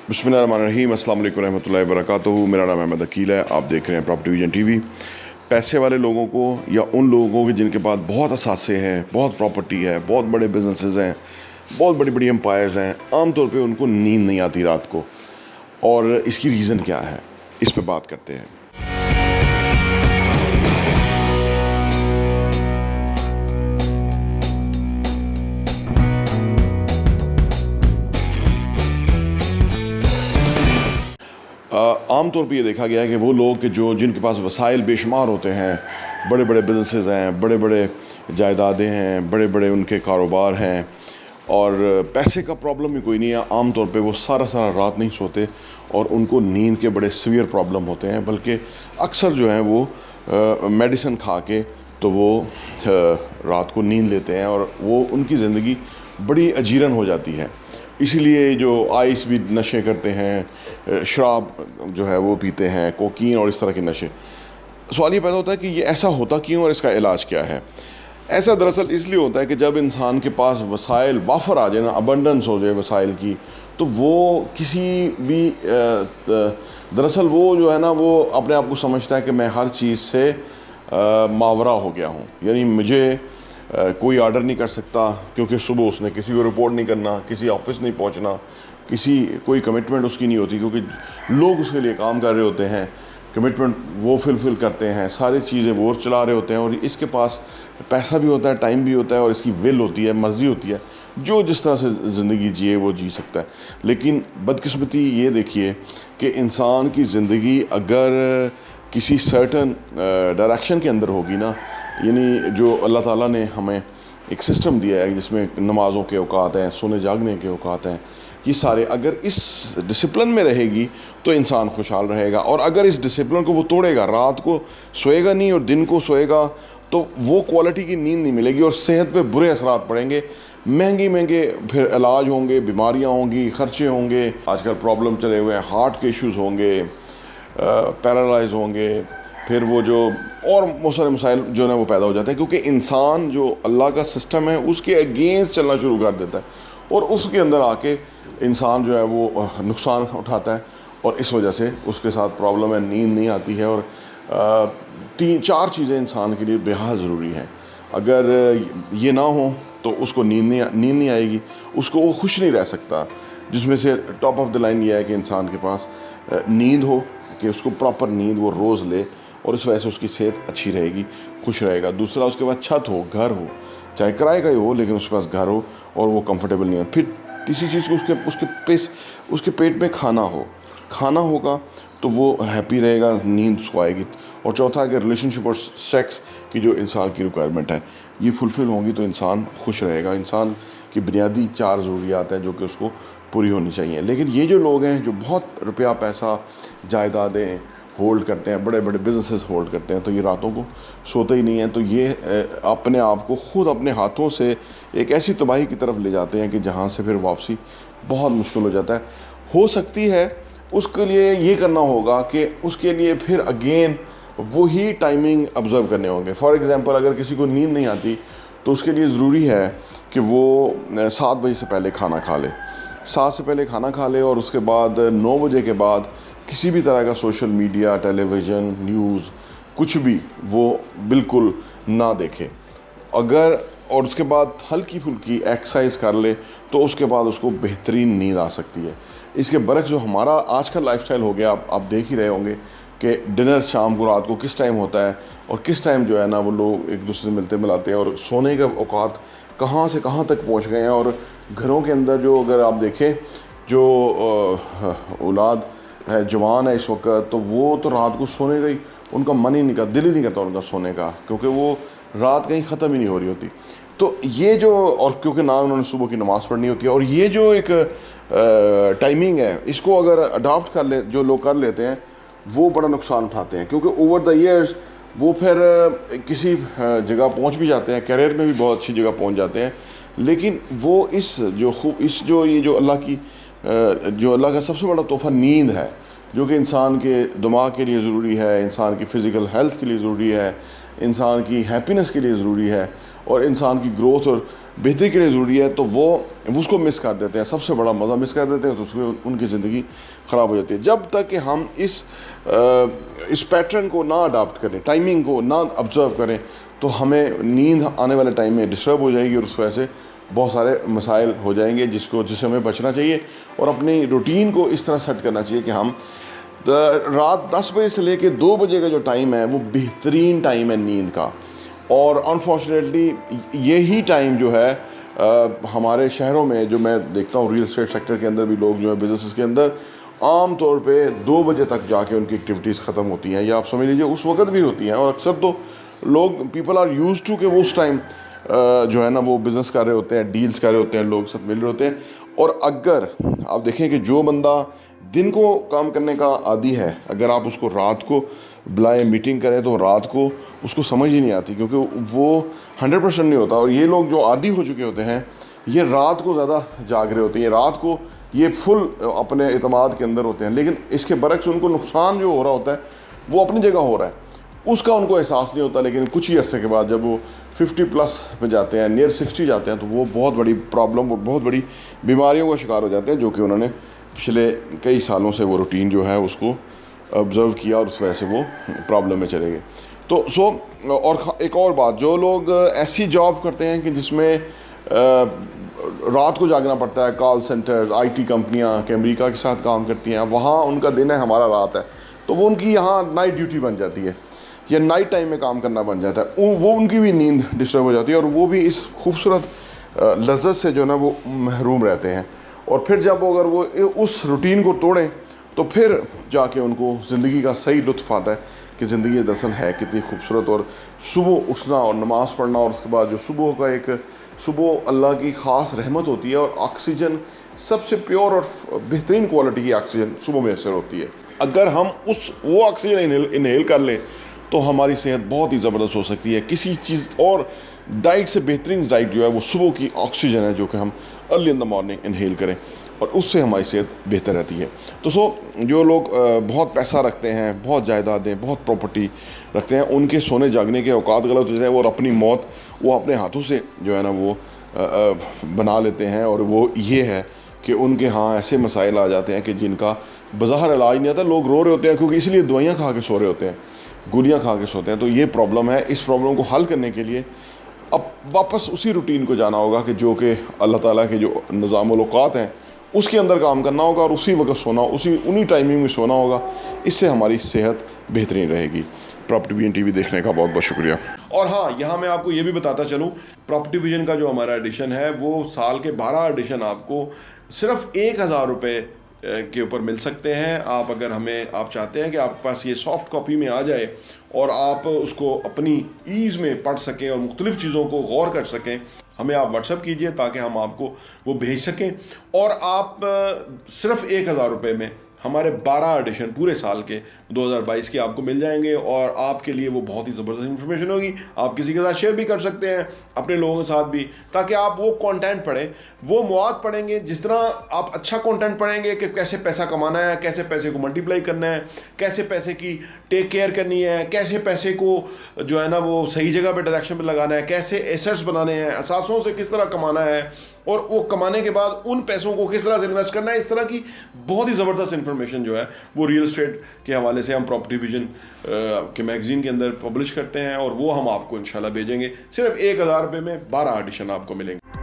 बिस्मिल्लाहिर्रहमानिर्रहीम, अस्सलाम वालेकुम रहमतुल्लाहि व बरकातुहू। मेरा नाम अहमद अकील है। आप देख रहे हैं प्रॉपर्टी विजन टीवी। पैसे वाले लोगों को या उन लोगों के जिनके पास बहुत असासे हैं, बहुत प्रॉपर्टी है, बहुत बड़े बिजनेसेस हैं, बहुत बड़ी बड़ी एम्पायर्स हैं, आमतौर पे उनको नींद नहीं आती रात को। और इसकी रीज़न क्या है, इस पे बात करते हैं। आम तौर पे ये देखा गया है कि वो लोग कि जिनके पास वसाइल बेशुमार होते हैं, बड़े बड़े बिजनेसेस हैं, बड़े बड़े जायदादें हैं, बड़े बड़े उनके कारोबार हैं और पैसे का प्रॉब्लम ही कोई नहीं है, आम तौर पे वो सारा सारा रात नहीं सोते और उनको नींद के बड़े सीवियर प्रॉब्लम होते हैं। बल्कि अक्सर जो हैं वो मेडिसिन खा के तो वो रात को नींद लेते हैं और वो उनकी ज़िंदगी बड़ी अजीरन हो जाती है। इसीलिए जो आइस भी नशे करते हैं, शराब जो है वो पीते हैं, कोकीन और इस तरह के नशे। सवाल ये पैदा होता है कि ये ऐसा होता क्यों और इसका इलाज क्या है। ऐसा दरअसल इसलिए होता है कि जब इंसान के पास वसाइल वाफर आ जाए ना, अबंडेंस हो जाए वसाइल की, तो वो किसी भी दरअसल वो जो है ना वो अपने आप को समझता है कि मैं हर चीज़ से मावरा हो गया हूँ। यानी मुझे कोई ऑर्डर नहीं कर सकता क्योंकि सुबह उसने किसी को रिपोर्ट नहीं करना, किसी ऑफिस नहीं पहुंचना, कोई कमिटमेंट उसकी नहीं होती क्योंकि लोग उसके लिए काम कर रहे होते हैं, कमिटमेंट वो फुलफ़िल करते हैं, सारी चीज़ें वो चला रहे होते हैं और इसके पास पैसा भी होता है, टाइम भी होता है और इसकी विल होती है, मर्ज़ी होती है, जो जिस तरह से ज़िंदगी जिए वो जी सकता है। लेकिन बदकिस्मती ये देखिए कि इंसान की ज़िंदगी अगर किसी सर्टन डायरेक्शन के अंदर होगी ना, यानी जो अल्लाह ताला ने हमें एक सिस्टम दिया है जिसमें नमाज़ों के औकात हैं, सोने जागने के औकात हैं, ये सारे अगर इस डिसिप्लिन में रहेगी तो इंसान खुशहाल रहेगा। और अगर इस डिसिप्लिन को वो तोड़ेगा, रात को सोएगा नहीं और दिन को सोएगा, तो वो क्वालिटी की नींद नहीं मिलेगी और सेहत पे बुरे असरात पड़ेंगे। महंगे फिर इलाज होंगे, बीमारियां होंगी, ख़र्चे होंगे, आजकल प्रॉब्लम चले हुए हैं, हार्ट के इश्यूज़ होंगे, पैरालाइज होंगे, फिर वो जो और बहुत सारे मसाइल जो है वो पैदा हो जाते हैं क्योंकि इंसान जो अल्लाह का सिस्टम है उसके अगेंस्ट चलना शुरू कर देता है और उसके अंदर आके इंसान जो है वो नुकसान उठाता है और इस वजह से उसके साथ प्रॉब्लम है, नींद नहीं आती है। और 3-4 चीज़ें इंसान के लिए बेहद ज़रूरी हैं। अगर ये ना हो तो उसको नींद नहीं आएगी, उसको वो खुश नहीं रह सकता। जिसमें से टॉप ऑफ द लाइन ये है कि इंसान के पास नींद हो, कि उसको प्रॉपर नींद वो रोज़ ले और इस वजह से उसकी सेहत अच्छी रहेगी, खुश रहेगा। दूसरा, उसके पास छत हो, घर हो, चाहे किराए का ही हो लेकिन उसके पास घर हो और वो कंफर्टेबल नहीं है। फिर तीसरी चीज़ को उसके पेट में खाना होगा तो वो हैप्पी रहेगा, नींद उसको आएगी। और चौथा, अगर रिलेशनशिप और सेक्स की जो इंसान की रिक्वायरमेंट है ये फुलफ़िल होंगी तो इंसान खुश रहेगा। इंसान की बुनियादी 4 ज़रूरियात हैं जो कि उसको पूरी होनी चाहिए। लेकिन ये जो लोग हैं जो बहुत रुपया पैसा जायदादें होल्ड करते हैं, बड़े बड़े बिजनेसेस होल्ड करते हैं, तो ये रातों को सोते ही नहीं हैं। तो ये अपने आप को खुद अपने हाथों से एक ऐसी तबाही की तरफ ले जाते हैं कि जहाँ से फिर वापसी बहुत मुश्किल हो जाता है। हो सकती है उसके लिए ये करना होगा कि उसके लिए फिर अगेन वही टाइमिंग ऑब्ज़र्व करने होंगे। फॉर एग्ज़ाम्पल, अगर किसी को नींद नहीं आती तो उसके लिए ज़रूरी है कि वो 7 बजे से पहले खाना खा ले, 7 से पहले खाना खा ले और उसके बाद 9 बजे के बाद किसी भी तरह का सोशल मीडिया, टेलीविज़न, न्यूज़ कुछ भी वो बिल्कुल ना देखे। और उसके बाद हल्की फुल्की एक्सरसाइज कर ले तो उसके बाद उसको बेहतरीन नींद आ सकती है। इसके बरक्स जो हमारा आज का लाइफस्टाइल हो गया, आप देख ही रहे होंगे कि डिनर शाम को रात को किस टाइम होता है और किस टाइम जो है ना वो लोग एक दूसरे से मिलते मिलाते हैं और सोने के औकात कहाँ से कहाँ तक पहुँच गए हैं। और घरों के अंदर जो अगर आप देखें जो औलाद है, जवान है इस वक्त, तो वो तो रात को सोने का ही उनका मन ही नहीं करता, दिल ही नहीं करता उनका सोने का, क्योंकि वो रात कहीं ख़त्म ही नहीं हो रही होती। तो ये जो, और क्योंकि ना उन्होंने सुबह की नमाज़ पढ़नी होती है, और ये जो एक टाइमिंग है इसको अगर अडॉप्ट कर ले जो लोग कर लेते हैं वो बड़ा नुकसान उठाते हैं क्योंकि ओवर द ईयर्स वो फिर किसी जगह पहुंच भी जाते हैं, करियर में भी बहुत अच्छी जगह पहुंच जाते हैं। लेकिन वो ये जो अल्लाह का सबसे बड़ा तोहफ़ा नींद है, जो कि इंसान के दिमाग के लिए ज़रूरी है, इंसान की फ़िज़िकल हेल्थ के लिए ज़रूरी है, इंसान की हैप्पीनेस के लिए ज़रूरी है और इंसान की ग्रोथ और बेहतरी के लिए ज़रूरी है, तो वो उसको मिस कर देते हैं, सबसे बड़ा मज़ा मिस कर देते हैं, तो उसमें उनकी ज़िंदगी ख़राब हो जाती है। जब तक कि हम इस पैटर्न को ना अडाप्ट करें, टाइमिंग को ना ऑब्ज़र्व करें, तो हमें नींद आने वाले टाइम में डिस्टर्ब हो जाएगी और उस वजह से बहुत सारे मसाइल हो जाएंगे जिससे हमें बचना चाहिए। और अपनी रूटीन को इस तरह सेट करना चाहिए कि हम रात 10 बजे से लेकर 2 बजे का जो टाइम है वो बेहतरीन टाइम है नींद का। और अनफॉर्चुनेटली यही टाइम जो है हमारे शहरों में, जो मैं देखता हूँ रियल एस्टेट सेक्टर के अंदर भी लोग जो है बिजनेस के अंदर आम तौर पे 2 बजे तक जाके उनकी एक्टिविटीज़ ख़त्म होती हैं, या आप समझ लीजिए उस वक्त भी होती हैं। और अक्सर तो लोग पीपल आर यूज टू कि वो उस टाइम जो है ना वो बिज़नेस कर रहे होते हैं, डील्स कर रहे होते हैं, लोग साथ मिल रहे होते हैं। और अगर आप देखें कि जो बंदा दिन को काम करने का आदी है, अगर आप उसको रात को बुलाएं मीटिंग करें तो रात को उसको समझ ही नहीं आती, क्योंकि वो 100% नहीं होता। और ये लोग जो आदी हो चुके होते हैं ये रात को ज़्यादा जाग रहे होते हैं, रात को ये फुल अपने इतमाद के अंदर होते हैं, लेकिन इसके बरक्स उनको नुकसान जो हो रहा होता है वो अपनी जगह हो रहा है, उसका उनको एहसास नहीं होता। लेकिन कुछ ही अरसे के बाद जब वो 50+ में जाते हैं, नियर 60 जाते हैं, तो वो बहुत बड़ी प्रॉब्लम और बहुत बड़ी बीमारियों का शिकार हो जाते हैं, जो कि उन्होंने पिछले कई सालों से वो रूटीन जो है उसको ऑब्ज़र्व किया और उस वजह से वो प्रॉब्लम में चले गए। तो और एक और बात, जो लोग ऐसी जॉब करते हैं कि जिसमें रात को जागना पड़ता है, कॉल सेंटर्स, आईटी कंपनियां कि अमेरिका के साथ काम करती हैं, वहाँ उनका दिन है, हमारा रात है, तो वो उनकी यहाँ नाइट ड्यूटी बन जाती है या नाइट टाइम में काम करना बन जाता है। वो उनकी भी नींद डिस्टर्ब हो जाती है और वो भी इस खूबसूरत लज्जत से जो है ना वो महरूम रहते हैं। और फिर जब अगर वो उस रूटीन को तोड़ें तो फिर जाके उनको ज़िंदगी का सही लुत्फ़ आता है कि ज़िंदगी दरअसल है कितनी खूबसूरत। और सुबह उठना और नमाज़ पढ़ना, और उसके बाद जो सुबह का एक सुबह अल्लाह की ख़ास रहमत होती है, और ऑक्सीजन सबसे प्योर और बेहतरीन क्वालिटी की ऑक्सीजन सुबह में असर होती है। अगर हम वो ऑक्सीजन इनहेल कर लें तो हमारी सेहत बहुत ही ज़बरदस्त हो सकती है। किसी चीज़ और डाइट से बेहतरीन डाइट जो है वो सुबह की ऑक्सीजन है, जो कि हम early in the morning inhale करें, और उससे हमारी सेहत बेहतर रहती है। तो जो लोग बहुत पैसा रखते हैं, बहुत जायदादें, बहुत प्रॉपर्टी रखते हैं, उनके सोने जागने के औकात गलत हो जाते हैं, और अपनी मौत वो अपने हाथों से जो है ना वो बना लेते हैं। और वो ये है कि उनके यहाँ ऐसे मसाइल आ जाते हैं कि जिनका बाज़ाहिर इलाज नहीं आता, लोग रो रहे होते हैं क्योंकि इसलिए दवाइयाँ खा के सो रहे होते हैं, गोलियाँ खा के सोते हैं। तो ये प्रॉब्लम है। इस प्रॉब्लम को हल करने के लिए अब वापस उसी रूटीन को जाना होगा कि जो कि अल्लाह ताला के जो निज़ामुल औक़ात हैं उसके अंदर काम करना होगा, और उसी वक्त सोना, उन्हीं टाइमिंग में सोना होगा। इससे हमारी सेहत बेहतरीन रहेगी। प्रॉपर्टी विजन टीवी देखने का बहुत बहुत शुक्रिया। और हाँ, यहाँ मैं आपको ये भी बताता चलूँ, प्रॉपर्टी विजन का जो हमारा एडिशन है वो साल के 12 एडिशन आपको सिर्फ 1000 रुपये के ऊपर मिल सकते हैं। आप अगर आप चाहते हैं कि आपके पास ये सॉफ्ट कॉपी में आ जाए और आप उसको अपनी ईज़ में पढ़ सकें और मुख्तलिफ़ चीज़ों को गौर कर सकें, हमें आप व्हाट्सएप कीजिए ताकि हम आपको वो भेज सकें। और आप सिर्फ 1000 रुपये में हमारे 12 एडिशन पूरे साल के 2022 के आपको मिल जाएंगे, और आपके लिए वो बहुत ही ज़बरदस्त इन्फॉर्मेशन होगी। आप किसी के साथ शेयर भी कर सकते हैं, अपने लोगों के साथ भी, ताकि आप वो कंटेंट पढ़ें, वो मवाद पढ़ेंगे। जिस तरह आप अच्छा कंटेंट पढ़ेंगे कि कैसे पैसा कमाना है, कैसे पैसे को मल्टीप्लाई करना है, कैसे पैसे की टेक केयर करनी है, कैसे पैसे को जो है ना वो सही जगह पे डायरेक्शन पे लगाना है, कैसे एसेट्स बनाने हैं, असासों से किस तरह कमाना है, और वो कमाने के बाद उन पैसों को किस तरह से इन्वेस्ट करना है, इस तरह की बहुत ही ज़बरदस्त इन्फॉर्मेशन जो है वो रियल एस्टेट के हवाले से हम प्रॉपर्टी विजन के मैगज़ीन के अंदर पब्लिश करते हैं, और वो हम आपको इंशाल्लाह भेजेंगे। सिर्फ 1000 रुपये में 12 एडिशन आपको मिलेंगे।